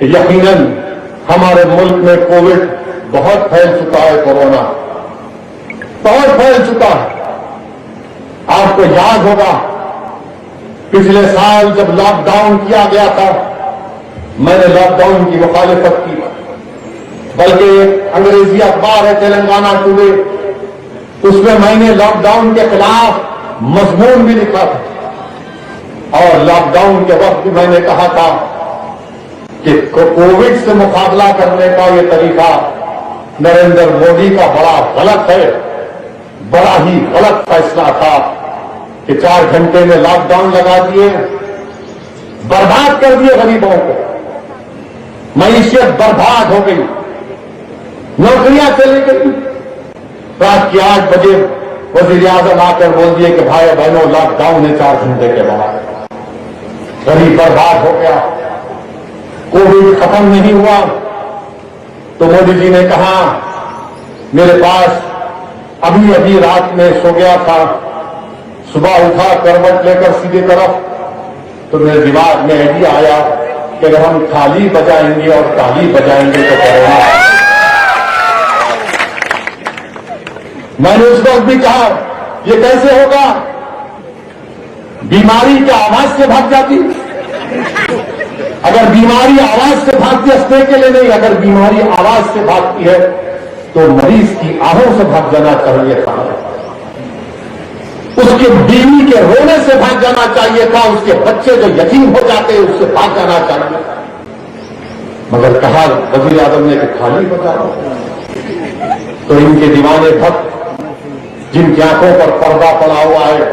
यकीनन हमारे मुल्क में कोविड बहुत फैल चुका है, कोरोना बहुत फैल चुका है। आपको याद होगा पिछले साल जब लॉकडाउन किया गया था, मैंने लॉकडाउन की मुखालिफत की, बल्कि अंग्रेजी अखबार है तेलंगाना टुडे, उसमें मैंने लॉकडाउन के खिलाफ मजमून भी लिखा था और लॉकडाउन के वक्त भी मैंने कहा था कि कोविड से मुकाबला करने का ये तरीका नरेंद्र मोदी का बड़ा गलत है, बड़ा ही गलत फैसला था कि 4 घंटे में लॉकडाउन लगा दिए, बर्बाद कर दिए गरीबों को, मईशत बर्बाद हो गई, नौकरियां चली गई। रात के 8 बजे वजीर आजम आकर बोल दिए कि भाई बहनों लॉकडाउन है 4 घंटे के बाद, गरीब बर्बाद हो गया, कोविड खत्म नहीं हुआ। तो मोदी जी ने कहा मेरे पास अभी अभी रात में सो गया था, सुबह उठा करवट लेकर सीधे तरफ, तो मेरे दिमाग में आइडिया आया कि अगर हम थाली बजाएंगे और ताली बजाएंगे तो कोरोना। मैंने उस वक्त भी कहा ये कैसे होगा, बीमारी क्या आवाज से भाग जाती? अगर बीमारी आवाज से भागती, हंसने के लिए नहीं, अगर बीमारी आवाज से भागती है तो मरीज की आहों से भाग जाना चाहिए था, उसके बीवी के रोने से भाग जाना चाहिए था, उसके बच्चे जो यतीम हो जाते उससे भाग जाना चाहिए। मगर कहा वजीर आजम ने कि थाली बजाओ। तो इनके दीवाने भक्त जिनकी आंखों पर पर्दा पड़ा हुआ है,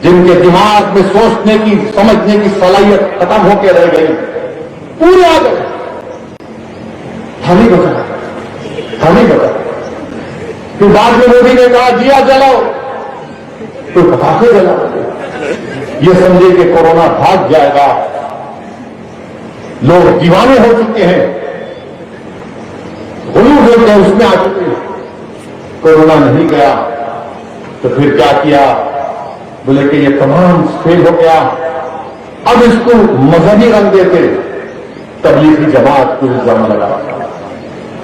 जिनके दिमाग में सोचने की समझने की सलाहियत खत्म होकर रह गई, पूरे आ गए थाली बजा, थाली बजा। फिर बाद में मोदी ने कहा दिया जलाओ, तो पटाखे जलाओ, ये समझे कि कोरोना भाग जाएगा। लोग दीवाने हो चुके हैं, गुलू होते हैं, उसमें आ चुके हैं। कोरोना नहीं गया तो फिर क्या किया, बोले कि ये तमाम फेल हो गया, अब इसको मजहबी रंग देते, तबलीगी जमात को इल्जाम लगा,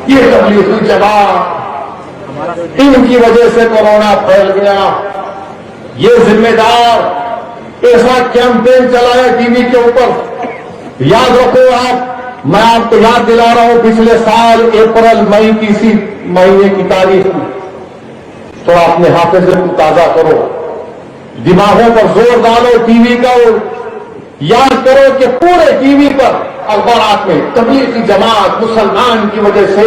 ये तबलीगी जमात इनकी वजह से कोरोना फैल गया, ये जिम्मेदार, ऐसा कैंपेन चलाया टीवी के ऊपर। याद रखो आप, मैं आपको याद दिला रहा हूं पिछले साल अप्रैल मई की इसी महीने की तारीख, तो अपने हाफिज़े को ताजा करो, दिमागों पर जोर डालो, टीवी का याद करो कि पूरे टीवी पर अखबारात में तबलीगी जमात मुसलमान की वजह से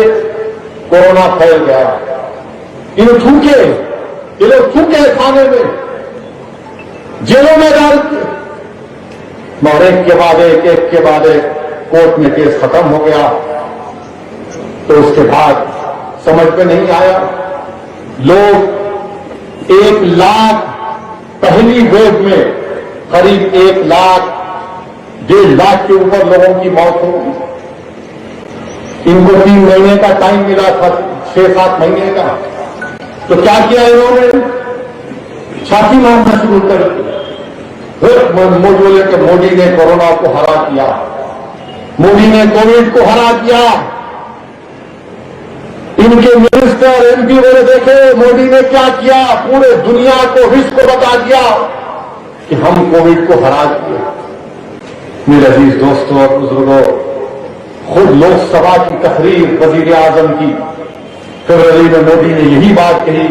कोरोना फैल गया, ये लोग थूके खाने में, जेलों में डाल के, और एक के बाद एक कोर्ट में केस खत्म हो गया। तो उसके बाद समझ में नहीं आया, लोग 1 लाख पहली वेव में करीब 1 लाख 1.5 लाख के ऊपर लोगों की मौत हो गई। इनको 3 महीने का टाइम मिला था, 6-7 महीने का, तो क्या किया इन्होंने, छाती मारना शुरू कर दिया। बोले कि मोदी ने कोरोना को हरा दिया, मोदी ने कोविड को हरा दिया। इनके मिनिस्टर एमपी बोले देखे मोदी ने क्या किया, पूरे दुनिया को विश्व को बता दिया कि हम कोविड को हरा दिए। मेरे अजीज दोस्तों और बुजुर्गों, खुद लोकसभा की तकरीर वजीर आजम की फरवरी में मोदी ने यही बात कही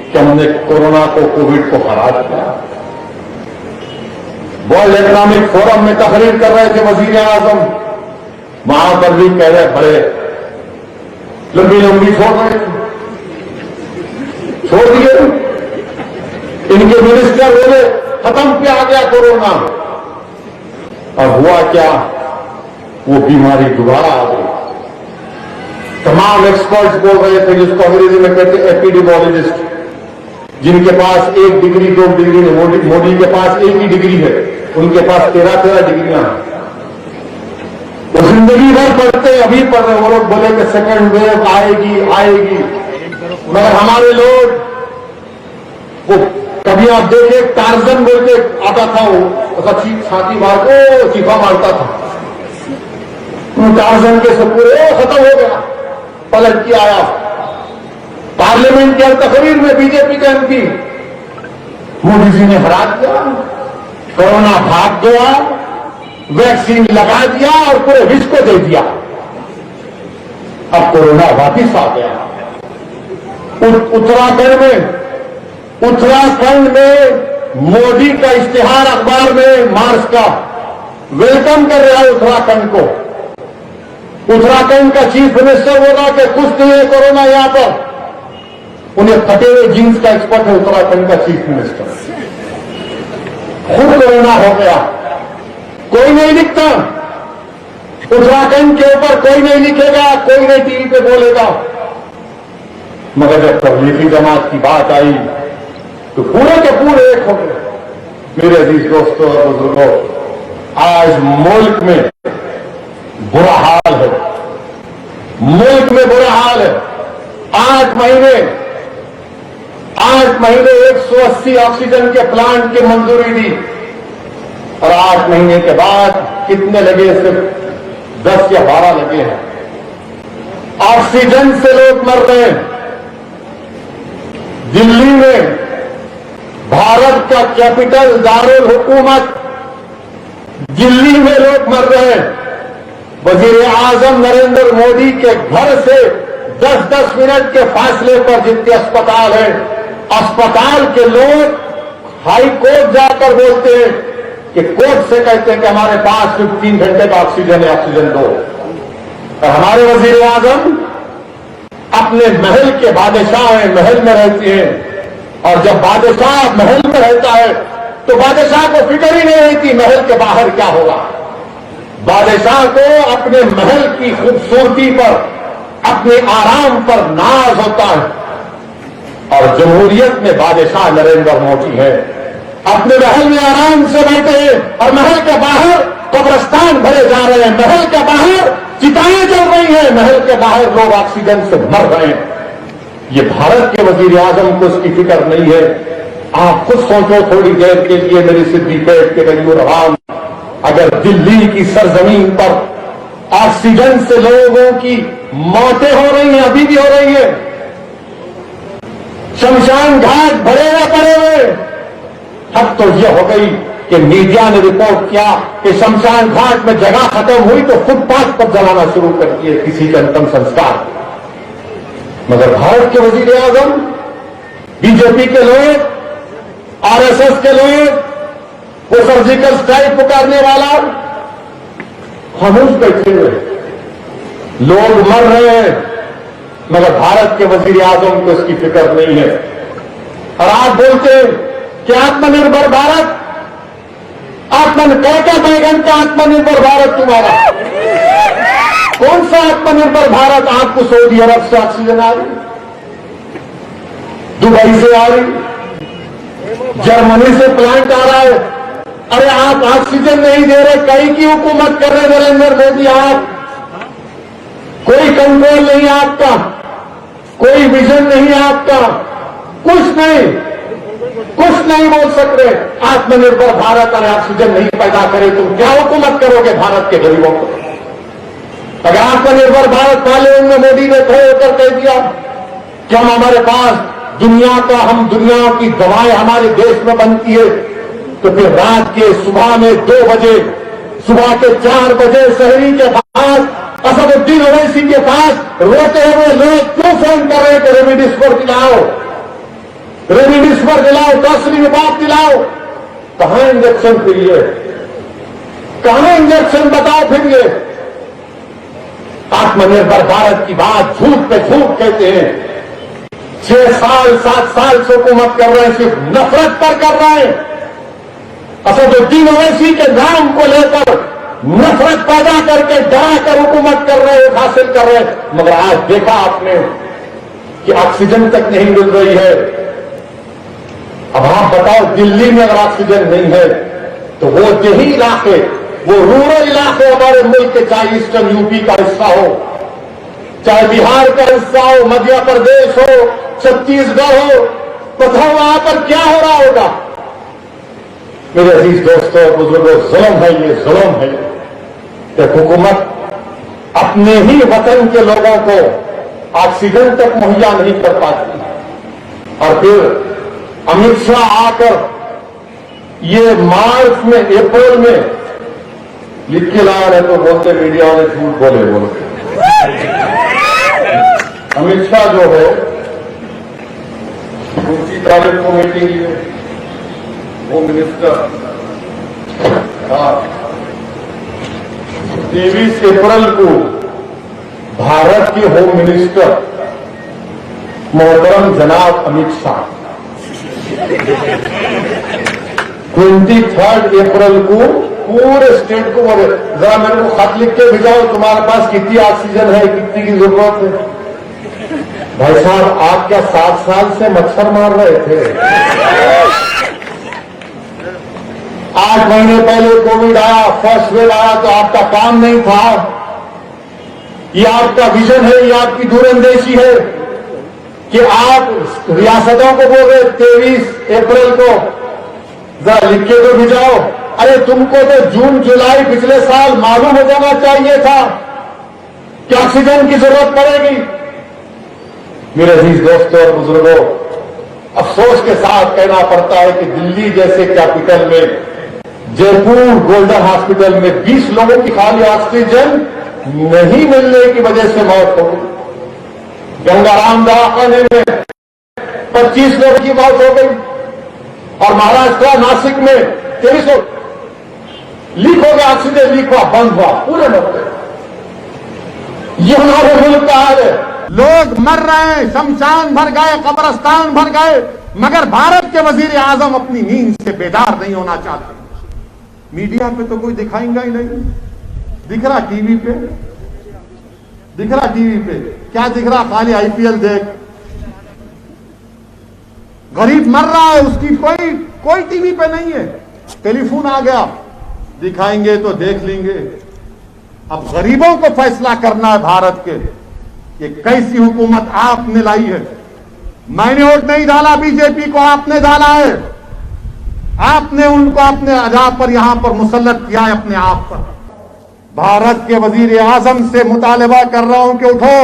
कि हमने कोरोना को कोविड को हरा दिया। वर्ल्ड इकोनॉमिक फोरम में तकरीर कर रहे थे वजीर आजम, वहां पर भी कह रहे बड़े लंबी छोड़ दिए। इनके मिनिस्टर बोले खत्म पे आ गया कोरोना, और हुआ क्या, वो बीमारी दोबारा आ गई। तमाम एक्सपर्ट्स बोल रहे थे, जिसको अंग्रेजी में कहते हैं एपिडेमोलॉजिस्ट, जिनके पास 1 डिग्री 2 डिग्री नहीं, मोदी के पास 1 ही डिग्री है, उनके पास 13 डिग्रियां हैं। वो जिंदगी भर पढ़ते, अभी पढ़ रहे, वो लोग बोले कि सेकंड वेव आएगी, मगर हमारे लोग, वो कभी आप देखे टार्जन बोल के आता था, वो छाती मार को चीखा मारता था, टार्जन के से पूरे खत्म हो गया, पलट के आया। पार्लियामेंट की तकरीर में बीजेपी का एमपी मोदी जी ने हरा दिया, कोरोना भाग गया, वैक्सीन लगा दिया और पूरे विश्व को दे दिया। अब कोरोना वापिस आ गया। उत्तराखंड में मोदी का इश्तिहार अखबार में मार्च का वेलकम कर रहा है उत्तराखंड को। उत्तराखंड का चीफ मिनिस्टर बोला कि कुछ नहीं है कोरोना यहां पर। उन्हें फटे हुए जींस का एक्सपर्ट है उत्तराखंड का चीफ मिनिस्टर। खुद कोरोना हो गया, कोई नहीं लिखता। उत्तराखंड के ऊपर कोई नहीं लिखेगा, कोई नहीं टीवी पे बोलेगा। मगर जब तबलीगी जमात की बात आई तो पूरे के पूरे एक हो गए। मेरे अजीज दोस्तों और बुजुर्गों, आज मुल्क में बुरा हाल है, मुल्क में बुरा हाल है। 8 महीने 180 ऑक्सीजन के प्लांट की मंजूरी दी और 8 महीने के बाद कितने लगे? सिर्फ 10 या 12 लगे हैं। ऑक्सीजन से लोग मर रहे हैं। दिल्ली में भारत का कैपिटल दारुल हुकूमत दिल्ली में लोग मर रहे हैं। वजीर आजम नरेंद्र मोदी के घर से 10-10 मिनट के फासले पर जितने अस्पताल हैं, अस्पताल के लोग हाई कोर्ट जाकर बोलते हैं कि कोर्ट से कहते हैं कि हमारे पास 3 घंटे का ऑक्सीजन है, ऑक्सीजन दो। और हमारे वजीर आजम अपने महल के बादशाह हैं, महल में रहते हैं। और जब बादशाह महल में रहता है तो बादशाह को फिक्र ही नहीं रहती महल के बाहर क्या होगा। बादशाह को अपने महल की खूबसूरती पर, अपने आराम पर नाज होता है। और जमहूरियत में बादशाह नरेंद्र मोदी है, अपने महल में आराम से बैठे हैं और महल के बाहर कब्रिस्तान भरे जा रहे हैं, महल के बाहर चिताएं जल रही हैं, महल के बाहर लोग ऑक्सीजन से मर रहे हैं। ये भारत के वजीर आजम को इसकी फिक्र नहीं है। आप खुद सोचो थोड़ी देर के लिए, मेरी सिद्धि पेट के गरीब रवान, अगर दिल्ली की सरजमीन पर ऑक्सीजन से लोगों की मौतें हो रही हैं, अभी भी हो रही है, शमशान घाट भरे न पड़े हुए। हद तो यह हो गई कि मीडिया ने रिपोर्ट किया कि शमशान घाट में जगह खत्म हुई तो फुटपाथ पर जलाना शुरू कर दिए किसी के अंतिम संस्कार। मगर भारत के वजीर आजम, बीजेपी के लोग, आरएसएस के लोग, वो सर्जिकल स्ट्राइक पुकारने वाला खामोश बैठे हुए, लोग मर रहे हैं मगर भारत के वजीर आजम को इसकी फिक्र नहीं है। और आप बोलते हैं कि आत्मनिर्भर भारत, क्या बैगन का आत्मनिर्भर भारत तुम्हारा? कौन सा आत्मनिर्भर भारत? आपको सऊदी अरब से ऑक्सीजन आ रही, दुबई से आ रही, जर्मनी से प्लांट आ रहा है। अरे आप ऑक्सीजन नहीं दे रहे, कहीं की हुकूमत कर रहे नरेंद्र मोदी आप? कोई कंट्रोल नहीं आपका, कोई विजन नहीं आपका, कुछ नहीं बोल सकते। आत्मनिर्भर भारत और ऑक्सीजन नहीं पैदा करे तुम क्या हुकूमत करोगे भारत के गरीबों को? अगर आत्मनिर्भर भारत पहले उनमें मोदी ने खड़े होकर कह दिया कि हम हमारे पास हम दुनिया की दवाएं हमारे देश में बनती है, तो फिर रात के सुबह में 2 बजे, सुबह के 4 बजे शहरी के पास, असदुद्दीन ओवैसी के पास रोते हुए लोग क्यों फोन कर रहे थे रेमडेसिविर दिलाओ, रेमडेसिविर दिलाओ, टोसिलिजुमैब दिलाओ? कहां इंजेक्शन फिर ये? कहां इंजेक्शन बताओ फिर ये? आत्मनिर्भर भारत की बात झूठ पे झूठ कहते हैं। 6 साल 7 साल से हुकूमत कर रहे हैं, सिर्फ नफरत पर कर रहे हैं। असदुद्दीन ओवैसी के नाम को लेकर नफरत पैदा करके डरा कर हुकूमत कर रहे हैं, हासिल कर रहे हैं। मगर आज देखा आपने कि ऑक्सीजन तक नहीं मिल रही है। अब आप बताओ, दिल्ली में अगर ऑक्सीजन नहीं है तो वो देही इलाके, वो रूरल इलाके हमारे मुल्क के, चाहे ईस्टर्न यूपी का हिस्सा हो, चाहे बिहार का हिस्सा हो, मध्य प्रदेश हो, छत्तीसगढ़ हो, बताओ वहां पर क्या हो रहा होगा? मेरे अजीज दोस्तों बुजुर्गों, जुल्म है, ये जुल्म है कि हुकूमत अपने ही वतन के लोगों को ऑक्सीजन तक मुहैया नहीं कर पाती, और फिर अमित शाह आकर ये मार्च में, अप्रैल में लिख के ला रहे तो बोलते मीडिया वाले झूठ बोले। अमित शाह जो है, दूसरी तारीख को मीटिंग है, होम मिनिस्टर 23 अप्रैल को भारत के होम मिनिस्टर मोहतरम जनाब अमित शाह 23 अप्रैल को पूरे स्टेट को बोले जरा मेरे को खत लिख के भिजाओ, तुम्हारे पास कितनी ऑक्सीजन है, कितनी की जरूरत है। भाई साहब, आप क्या 7 साल से मच्छर मार रहे थे? 8 महीने पहले कोविड आया, फर्स्ट वेव आया, तो आपका काम नहीं था? ये आपका विजन है, ये आपकी दूरंदेशी है कि आप रियासतों को बोल रहे 23 अप्रैल को जरा लिख के तो भिजाओ। अरे तुमको तो जून जुलाई पिछले साल मालूम हो जाना चाहिए था कि ऑक्सीजन की जरूरत पड़ेगी। मेरे अजीज दोस्तों और बुजुर्गों, अफसोस के साथ कहना पड़ता है कि दिल्ली जैसे कैपिटल में, जयपुर गोल्डन हॉस्पिटल में 20 लोगों की खाली ऑक्सीजन नहीं मिलने की वजह से मौत हो गई। गंगाराम दवाखाने में 25 लोगों की मौत हो गई, और महाराष्ट्र नासिक में 23 लोग लीक हो गया, ऑक्सीजन लीक हुआ, बंद हुआ, पूरे मर गए। ये हमारे मुल्क का हाल है। लोग मर रहे हैं, शमशान भर गए, कब्रिस्तान भर गए, मगर भारत के वजीर आजम अपनी नींद से बेदार नहीं होना चाहते। मीडिया पे तो कोई दिखाएंगा ही नहीं। दिख रहा टीवी पे, दिख रहा टीवी पे, क्या दिख रहा? खाली आईपीएल देख। गरीब मर रहा है, उसकी कोई टीवी पे नहीं है। टेलीफोन आ गया, दिखाएंगे तो देख लेंगे। अब गरीबों को फैसला करना है भारत के, ये कैसी हुकूमत आपने लाई है। मैंने वोट नहीं डाला बीजेपी को, आपने डाला है। आपने उनको अपने अजा पर यहां पर मुसल्लत किया है अपने आप पर। भारत के वजीर आजम से मुतालबा कर रहा हूं कि उठो,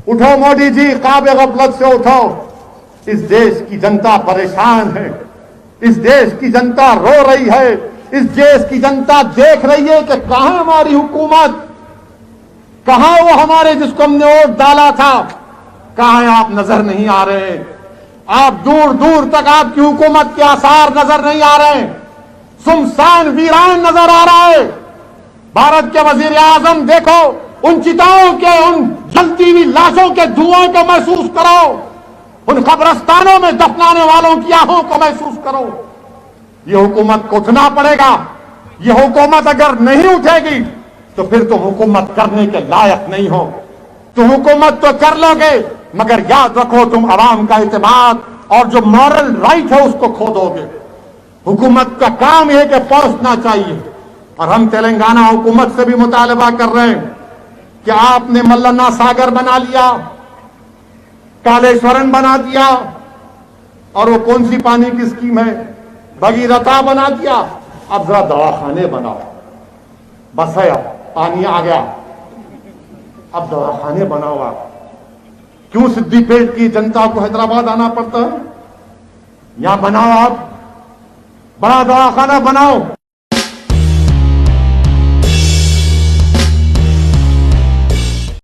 उठो मोदी जी, ख्वाब गफलत से उठो। इस देश की जनता परेशान है, इस देश की जनता रो रही है, इस देश की जनता देख रही है कि कहां हमारी हुकूमत, कहां वो हमारे जिसको हमने वोट डाला था, कहां आप नजर नहीं आ रहे। आप दूर दूर तक आपकी हुकूमत के आसार नजर नहीं आ रहे, सुनसान वीरान नजर आ रहा है। भारत के वजीर आजम देखो, उन चिताओं के, उन जलती हुई लाशों के धुआं को महसूस करो, उन कब्रिस्तानों में दफनाने वालों की आहों को महसूस करो। ये हुकूमत को उठना पड़ेगा। ये हुकूमत अगर नहीं उठेगी तो फिर तुम हुकूमत करने के लायक नहीं हो। तुम हुकूमत तो कर लोगे, मगर याद रखो तुम आवाम का इत्मीनान और जो मॉरल राइट है उसको खो दोगे। हुकूमत का काम यह कि पहुंचना चाहिए, और हम तेलंगाना हुकूमत से भी मुतालबा कर रहे हैं कि आपने मल्लना सागर बना लिया, कालेश्वरन बना दिया, और वो कौन सी पानी की स्कीम है, भगीरथा बना दिया। अब जरा दवाखाने बनाओ, बस है, अब पानी आ गया, अब दवाखाने बनाओ। आप क्यों सिद्दीपेट की जनता को हैदराबाद आना पड़ता है? यहां बनाओ, आप बड़ा दवाखाना बनाओ।